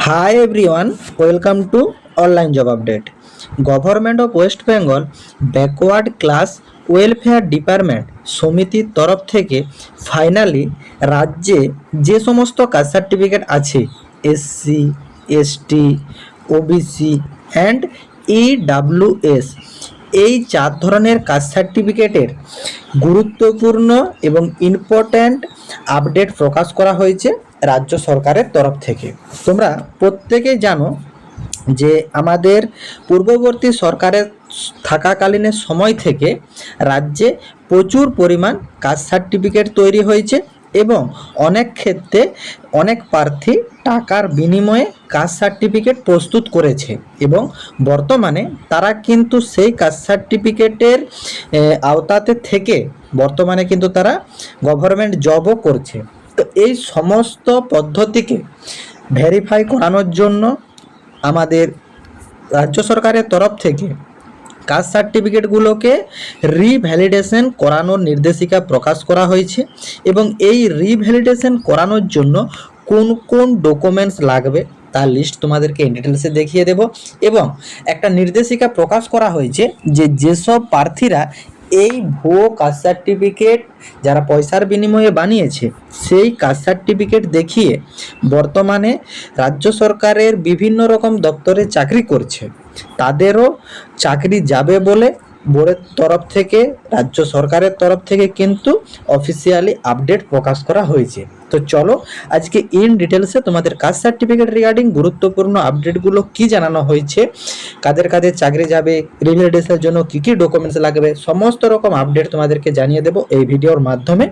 Hi everyone, welcome to online job update. Government of West Bengal Backward Class welfare department সমিতির তরফ থেকে finally রাজ্যে যে সমস্ত কাস্ট সার্টিফিকেট আছে SC, ST, OBC and EWS এই 4 ধরনের কাস্ট সার্টিফিকেটের গুরুত্বপূর্ণ এবং ইম্পর্ট্যান্ট আপডেট প্রকাশ করা হয়েছে রাজ্য সরকারের তরফ থেকে। তোমরা প্রত্যেকেই জানো যে আমাদের পূর্ববর্তী সরকারের থাকাকালীনের সময় থেকে রাজ্যে প্রচুর পরিমাণ কাস্ট সার্টিফিকেট তৈরি হয়েছে এবং অনেক ক্ষেত্রে অনেক প্রার্থী টাকার বিনিময়ে কাস্ট সার্টিফিকেট প্রস্তুত করেছে এবং বর্তমানে তারা কিন্তু সেই কাস্ট সার্টিফিকেটের আওতাতে থেকে বর্তমানে কিন্তু তারা গভর্নমেন্ট জবও করছে। তো এই সমস্ত পদ্ধতিকে ভেরিফাই করানোর জন্য আমাদের রাজ্য সরকারের তরফ থেকে কাস্ট সার্টিফিকেটগুলোকে রিভ্যালিডেশন করানোর নির্দেশিকা প্রকাশ করা হয়েছে এবং এই রিভ্যালিডেশন করানোর জন্য কোন কোন ডকুমেন্টস লাগবে তার লিস্ট তোমাদেরকে ইন ডিটেলসে দেখিয়ে দেব এবং একটা নির্দেশিকা প্রকাশ করা হয়েছে যে যেসব প্রার্থীরা এই ভুয়ো কাস্ট সার্টিফিকেট যারা পয়সার বিনিময়ে বানিয়েছে সেই কাস্ট সার্টিফিকেট দেখিয়ে বর্তমানে রাজ্য সরকারের বিভিন্ন রকম দপ্তরে চাকরি করছে তাদেরও চাকরি যাবে বলে বোর্ডের তরফ থেকে রাজ্য সরকারের তরফ থেকে কিন্তু অফিসিয়ালি আপডেট প্রকাশ করা হয়েছে। তো চলো আজকে ইন ডিটেলসে তোমাদের কাস্ট সার্টিফিকেট রিগার্ডিং গুরুত্বপূর্ণ আপডেটগুলো কি জানানো হয়েছে, কাদের কাদের চাকরি যাবে, রিভ্যালিডেশনের জন্য কী কী ডকুমেন্টস লাগবে, সমস্ত রকম আপডেট তোমাদেরকে জানিয়ে দেব এই ভিডিওর মাধ্যমে।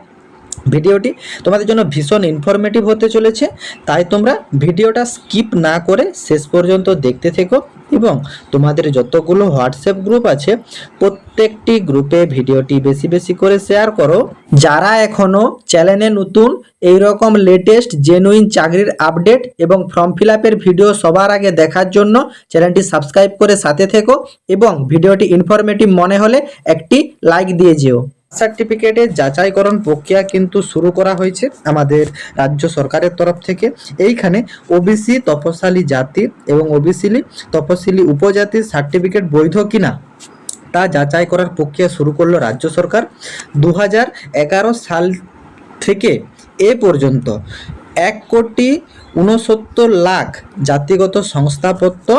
ভিডিওটি তোমাদের জন্য ভীষণ ইনফরমেটিভ হতে চলেছে, তাই তোমরা ভিডিওটা স্কিপ না করে শেষ পর্যন্ত দেখতে থেকো এবং তোমাদের যতগুলো হোয়াটসঅ্যাপ গ্রুপ আছে প্রত্যেকটি গ্রুপে ভিডিওটি বেশি বেশি করে শেয়ার করো। যারা এখনও চ্যানেলে নতুন এই রকম লেটেস্ট জেনুইন চাকরির আপডেট এবং ফর্ম ফিল আপের ভিডিও সবার আগে দেখার জন্য চ্যানেলটি সাবস্ক্রাইব করে সাথে থেকো এবং ভিডিওটি ইনফরমেটিভ মনে হলে একটি লাইক দিয়ে যেও। সার্টিফিকেটের যাচাইকরণ প্রক্রিয়া কিন্তু শুরু করা হয়েছে আমাদের রাজ্য সরকারের তরফ থেকে। এইখানে ওবিসি তপশিলি জাতি এবং ওবিসি তপশিলি উপজাতির সার্টিফিকেট বৈধ কিনা তা যাচাই করার প্রক্রিয়া শুরু করলো রাজ্য সরকার। 2011 সাল থেকে এ পর্যন্ত 1,69,00,000 জাতিগত শংসাপত্র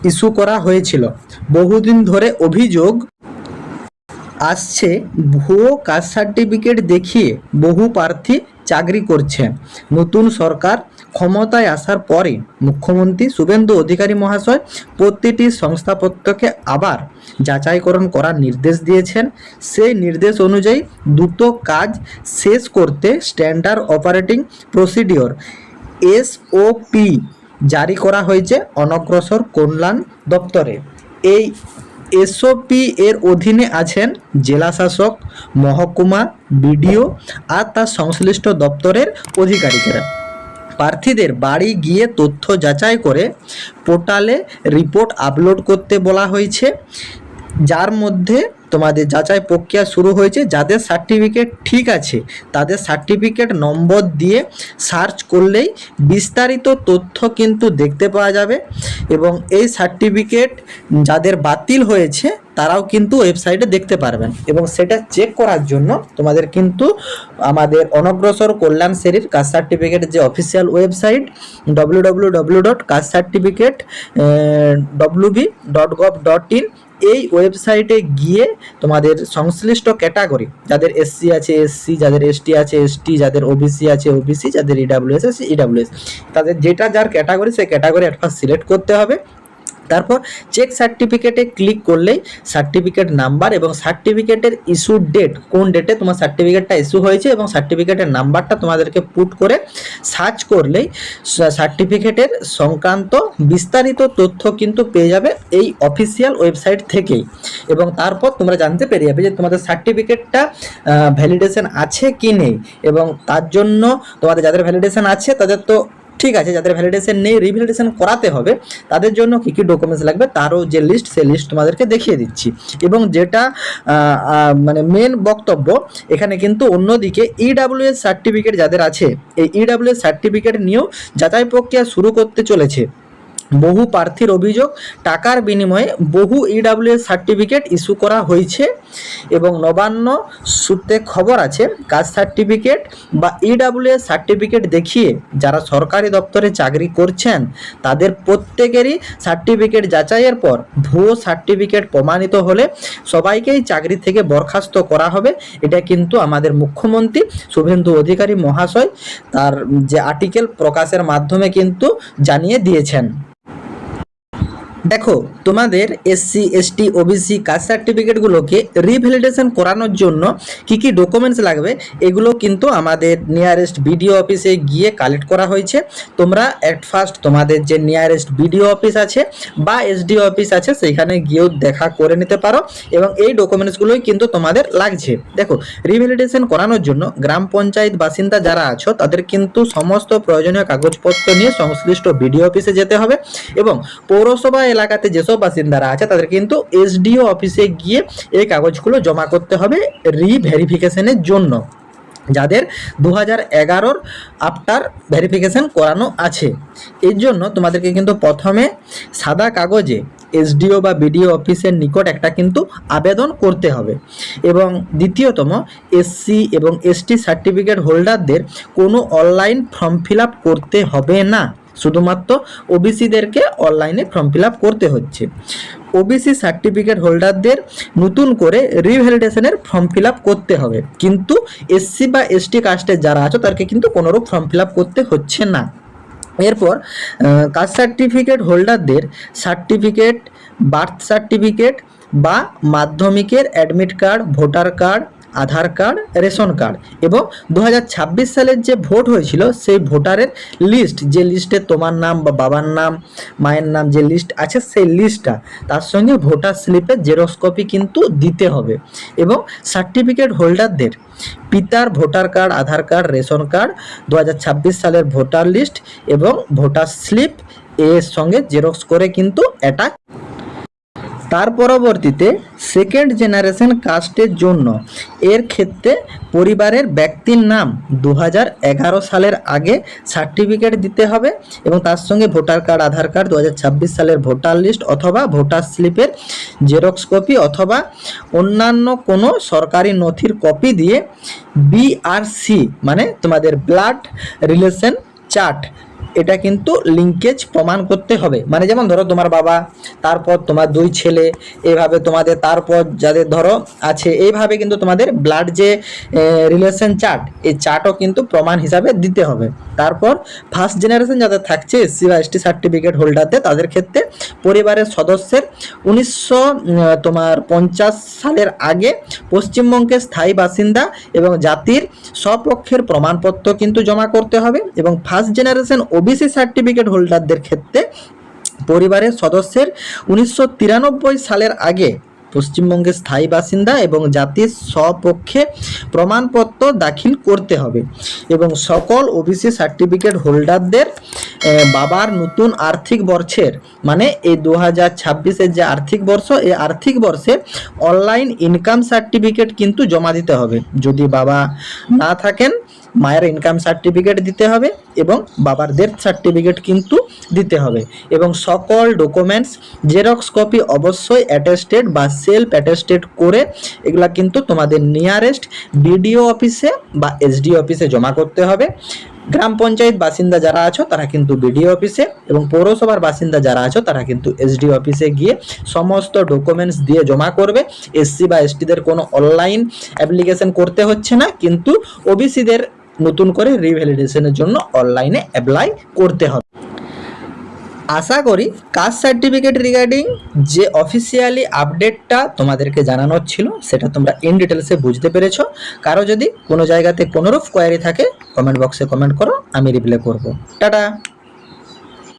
ইস্যু করা হয়েছিল। বহুদিন ধরে অভিযোগ আসছে ভুয়ো কাস্ট সার্টিফিকেট দেখিয়ে বহু প্রার্থী চাকরি করছে। নতুন সরকার ক্ষমতায় আসার পরে মুখ্যমন্ত্রী শুভেন্দু অধিকারী মহাশয় প্রতিটি শংসাপত্রকে আবার যাচাইকরণ করার নির্দেশ দিয়েছেন। সেই নির্দেশ অনুযায়ী দ্রুত কাজ শেষ করতে স্ট্যান্ডার্ড অপারেটিং প্রসিডিওর SOP জারি করা হয়েছে অনগ্রসর কল্যাণ দপ্তরে। এই SOP এর অধীনে আছেন জেলা শাসক, মহকুমা BDO আর তার সংশ্লিষ্ট দপ্তরের আধিকারিকেরা। প্রার্থীদের বাড়ি গিয়ে তথ্য যাচাই করে পোর্টালে রিপোর্ট আপলোড করতে বলা হয়েছে, যার মধ্যে তোমাদের যাচাই প্রক্রিয়া শুরু হয়েছে। যাদের সার্টিফিকেট ঠিক আছে তাদের সার্টিফিকেট নম্বর দিয়ে সার্চ করলেই বিস্তারিত তথ্য কিন্তু দেখতে পাওয়া যাবে এবং এই সার্টিফিকেট যাদের বাতিল হয়েছে তারাও কিন্তু ওয়েবসাইটে দেখতে পারবেন এবং সেটা চেক করার জন্য তোমাদের কিন্তু আমাদের অনগ্রসর কল্যাণ শ্রেণীর কাস্ট সার্টিফিকেট যে অফিসিয়াল ওয়েবসাইট www.castcertificate.wb.gov.in এই ওয়েবসাইটে গিয়ে তোমাদের সংশ্লিষ্ট ক্যাটাগরি যাদের SC আছে SC, যাদের ST আছে ST, যাদের OBC আছে OBC, যাদের EWS আছে EWS, তাদের যেটা যার ক্যাটাগরি সেই ক্যাটাগরি ফার্স্ট সিলেক্ট করতে হবে। তারপর চেক সার্টিফিকেটে ক্লিক করলেই সার্টিফিকেট নাম্বার এবং সার্টিফিকেটের ইস্যু ডেট, কোন ডেটে তোমার সার্টিফিকেটটা ইস্যু হয়েছে এবং সার্টিফিকেটের নাম্বারটা তোমাদেরকে পুট করে সার্চ করলেই সার্টিফিকেটের সংক্রান্ত বিস্তারিত তথ্য কিন্তু পেয়ে যাবে এই অফিসিয়াল ওয়েবসাইট থেকেই এবং তারপর তোমরা জানতে পেরে যাবে যে তোমাদের সার্টিফিকেটটা ভ্যালিডেশন আছে কি নেই এবং তার জন্য তোমাদের যাদের ভ্যালিডেশন আছে তাদের তো ঠিক আছে, যাদের ভ্যালিডেশন নেই রিভ্যালিডেশন করাতে হবে তাদের জন্য কী কী ডকুমেন্টস লাগবে তারও যে লিস্ট সেই লিস্ট তোমাদেরকে দেখিয়ে দিচ্ছি এবং যেটা মানে মেন বক্তব্য এখানে কিন্তু অন্যদিকে EWS সার্টিফিকেট যাদের আছে এই EWS সার্টিফিকেট নিয়েও যাচাই প্রক্রিয়া শুরু করতে চলেছে বহু প্রার্থীর অভিযোগ টাকার বিনিময়ে বহু ইডাব্লিউএস সার্টিফিকেট ইস্যু করা হয়েছে এবং নবান্ন সূত্রে খবর আছে কাস্ট সার্টিফিকেট বা ইডাব্লিউএস সার্টিফিকেট দেখিয়ে যারা সরকারি দপ্তরে চাকরি করছেন তাদের প্রত্যেকেরই সার্টিফিকেট যাচাইয়ের পর ভুয়ো সার্টিফিকেট প্রমাণিত হলে সবাইকেই চাকরি থেকে বরখাস্ত করা হবে। এটা কিন্তু আমাদের মুখ্যমন্ত্রী শুভেন্দু অধিকারী মহাশয় তার যে আর্টিকেল প্রকাশের মাধ্যমে কিন্তু জানিয়ে দিয়েছেন। দেখো, তোমাদের এসসি এসটি ওবিসি কাস্ট সার্টিফিকেটগুলোকে রিভ্যালিডেশন করানোর জন্য কি কি ডকুমেন্টস লাগবে এগুলো কিন্তু আমাদের নিয়ারেস্ট বিডিও অফিসে গিয়ে কালেক্ট করা হয়েছে। তোমরা অ্যাট ফার্স্ট তোমাদের যে নিয়ারেস্ট বিডিও অফিস আছে বা এসডিও অফিস আছে সেইখানে গিয়েও দেখা করে নিতে পারো এবং এই ডকুমেন্টসগুলোই কিন্তু তোমাদের লাগছে। দেখো, রিভ্যালিডেশন করানোর জন্য গ্রাম পঞ্চায়েত বাসিন্দা যারা আছো তাদের কিন্তু সমস্ত প্রয়োজনীয় কাগজপত্র নিয়ে সংশ্লিষ্ট বিডিও অফিসে যেতে হবে এবং পৌরসভা এলাকাতে যেসব বাসিন্দারা আছে তাদের কিন্তু এসডিও অফিসে গিয়ে এই কাগজগুলো জমা করতে হবে রিভেরিফিকেশনের জন্য, যাদের 2011 আফটার ভেরিফিকেশন করানো আছে। এর জন্য তোমাদেরকে কিন্তু প্রথমে সাদা কাগজে এসডিও বা বিডিও অফিসের নিকট একটা কিন্তু আবেদন করতে হবে এবং দ্বিতীয়তম এসসি এবং এসটি সার্টিফিকেট হোল্ডারদের কোনো অনলাইন ফর্ম ফিল আপ করতে হবে না, শুধুমাত্র ওবিসিদেরকে অনলাইনে ফর্ম ফিল আপ করতে হচ্ছে। ওবিসি সার্টিফিকেট হোল্ডারদের নতুন করে রিভ্যালিডেশনের ফর্ম ফিল আপ করতে হবে, কিন্তু এসসি বা এসটি কাস্টের যারা আছে তাদেরকে কিন্তু কোনোরূপ ফর্ম ফিল আপ করতে হচ্ছে না। এরপর কাস্ট সার্টিফিকেট হোল্ডারদের সার্টিফিকেট, বার্থ সার্টিফিকেট বা মাধ্যমিকের অ্যাডমিট কার্ড, ভোটার কার্ড, আধার কার্ড, রেশন কার্ড এবং 2026 সালের যে ভোট হয়েছিল সেই ভোটারের লিস্ট, যে লিস্টে তোমার নাম বা বাবার নাম মায়ের নাম যে লিস্ট আছে সেই লিস্টটা, তার সঙ্গে ভোটার স্লিপের জেরক্স কপি কিন্তু দিতে হবে এবং সার্টিফিকেট হোল্ডারদের পিতার ভোটার কার্ড, আধার কার্ড, রেশন কার্ড, 2026 সালের ভোটার লিস্ট এবং ভোটার স্লিপ এর সঙ্গে জেরক্স করে কিন্তু এটা। তার পরবর্তীতে সেকেন্ড জেনারেশন কাস্টের জন্য এর ক্ষেত্রে পরিবারের ব্যক্তির নাম 2011 সালের আগে সার্টিফিকেট দিতে হবে এবং তার সঙ্গে ভোটার কার্ড, আধার কার্ড, 2026 সালের ভোটার লিস্ট অথবা ভোটার স্লিপের জেরক্স কপি অথবা অন্যান্য কোনো সরকারি নথির কপি দিয়ে বিআরসি মানে তোমাদের ব্লাড রিলেশন চার্ট এটা কিন্তু লিঙ্কেজ প্রমাণ করতে হবে। মানে যেমন ধরো তোমার বাবা, তারপর তোমার 2 ছেলে, এইভাবে তোমাদের তারপর যাদের ধরো আছে, এইভাবে কিন্তু তোমাদের ব্লাড যে রিলেশন চার্ট, এই চার্টও কিন্তু প্রমাণ হিসাবে দিতে হবে। তারপর ফার্স্ট জেনারেশন যাদের থাকছে এসসি বা এসটি সার্টিফিকেট হোল্ডারদের, তাদের ক্ষেত্রে পরিবারের সদস্যের 1950 সালের আগে পশ্চিমবঙ্গের স্থায়ী বাসিন্দা এবং জাতির স্বপক্ষের প্রমাণপত্র কিন্তু জমা করতে হবে এবং ফার্স্ট জেনারেশন ওবিসি সার্টিফিকেট হোল্ডারদের ক্ষেত্রে পরিবারের সদস্যের 1993 সালের আগে পশ্চিমবঙ্গের স্থায়ী বাসিন্দা এবং জাতির স্বপক্ষে প্রমাণপত্র দাখিল করতে হবে এবং সকল ওবিসি সার্টিফিকেট হোল্ডারদের বাবার নতুন আর্থিক বর্ষের মানে এই 2026-এর যে আর্থিক বর্ষ, এই আর্থিক বর্ষে অনলাইন ইনকাম সার্টিফিকেট কিন্তু জমা দিতে হবে। যদি বাবা না থাকেন মায়ের ইনকাম সার্টিফিকেট দিতে হবে এবং বাবার ডেথ সার্টিফিকেট কিন্তু দিতে হবে এবং সকল ডকুমেন্টস জেরক্স কপি অবশ্যই অ্যাটেস্টেড বা সেলফ অ্যাটেস্টেড করে এগুলা কিন্তু তোমাদের নিয়ারেস্ট বিডিও অফিসে বা এসডিও অফিসে জমা করতে হবে। গ্রাম পঞ্চায়েত বাসিন্দা যারা আছো তারা কিন্তু বিডিও অফিসে এবং পৌরসভার বাসিন্দা যারা আছো তারা কিন্তু এসডিও অফিসে গিয়ে সমস্ত ডকুমেন্টস দিয়ে জমা করবে। এসসি বা এসটিদের কোনো অনলাইন অ্যাপ্লিকেশন করতে হচ্ছে না, কিন্তু ওবিসিদের নতুন করে রিভ্যালিডেশনের জন্য অনলাইনে অ্যাপ্লাই করতে হবে। আশা করি কাস্ট সার্টিফিকেট রিগার্ডিং যে অফিসিয়ালি আপডেটটা তোমাদেরকে জানানোর ছিল সেটা তোমরা ইন ডিটেলসে বুঝতে পেরেছো। কারো যদি কোনো জায়গাতে কোনোরূপ কোয়ারি থাকে কমেন্ট বক্সে কমেন্ট করো, আমি রিপ্লাই করব। টাটা।